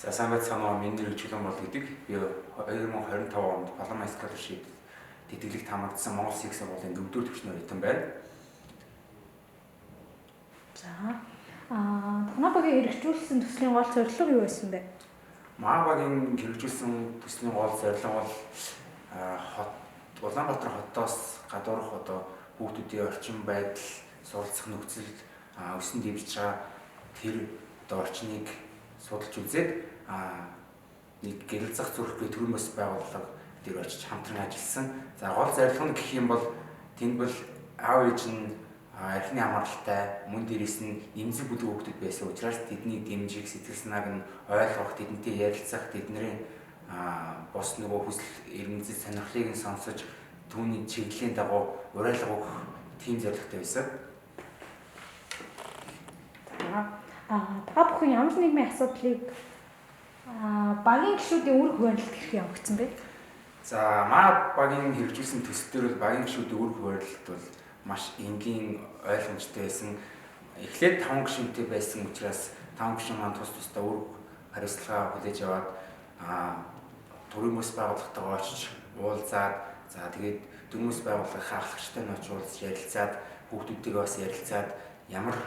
За сайн байцгаана уу. Миний нэр Чулуун бол гэдэг. Би 2025 онд Палама Scholarship тэтгэлэгт хамрагдсан Монгол Сик сургуулийн 4-р төвчнөр оюутан байна. За Манабагийн хэрэгжүүлсэн төслийн гол зорилго юу байсан бэ? Манабагийн хэрэгжүүлсэн төслийн гол зорилго бол Улаанбаатар хотоос гадуурх хүүхдүүдийн орчин байдал, суралцах нөхцөл, өсөн дэвшиж байгаа тэр орчныг судалж үзээд нэг гэрэл зах зүрхгүй төрийн бас байгууллага дээр очиж хамтран ажилласан. За гол зорилго нь гэх юм бол тэнд бол аав ээж нь архины амралтай, мөн дээрээс нь эмзэг бүлэг хүүхдүүд байсан учраас тэдний дэмжиг, сэтгэл санааг нь ойлгох, тэдэнтэй ярилцах, тэдний бос нөгөө хүсэл эрмэлзэл сонирхлыг нь сонсож түүний чиглэлийн дагуу уриалга өгөх тийм зорилготой байсан. Та бүхэн ямар нэгэн асуудлыг багийн гишүүдийн үр хуваарлалт хэрэг явагдсан бэ? За Манабагийн хэрэгжүүлсэн төсөл дээр бол багийн гишүүдийн үр хуваарлалт бол маш энгийн ойлгомжтой байсан. Эхлээд 5 гишүүнтэй байсан учраас 5 гишүүн маань тус тусдаа үр хариуцлага хүлээж аваад төрийн бас байгууллагатайгаа очиж уулзаад тэгээд төрийн бас байгууллагын ахлагчтай нь очиж уулзаж ярилцаад хүүхдүүдтэйгээ бас ярилцаад ямар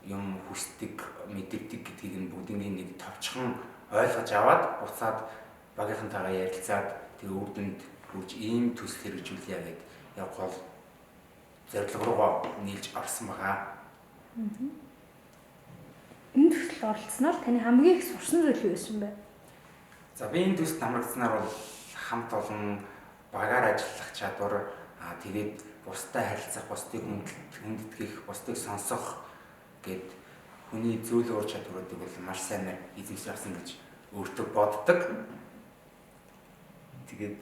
юм хүсдэг, мэддэг гэдгийг нь бүгднийг нэг товчхон ойлгож аваад буцаад багийнхантайгаа ярилцаад тэгээ үр дүнд хүрч ийм төсөл хэрэгжүүлье гэдэг яг гол зорилго руугаа нийлж орсон байгаа. Энэ төсөлд оролцсноор таны хамгийн их сурсан зүйл юу байсан бэ? За би энэ төсөлд хамрагдсанаар бол хамт олон багаар ажиллах чадвар, тэгээд бусдад харилцах, бусдыг хүндэтгэх, бусдыг сонсох гэд хүний зүйл уур чадваруудыг бол маш сайн эзэмшиж авсан гэж өөртөө боддог. Тэгээд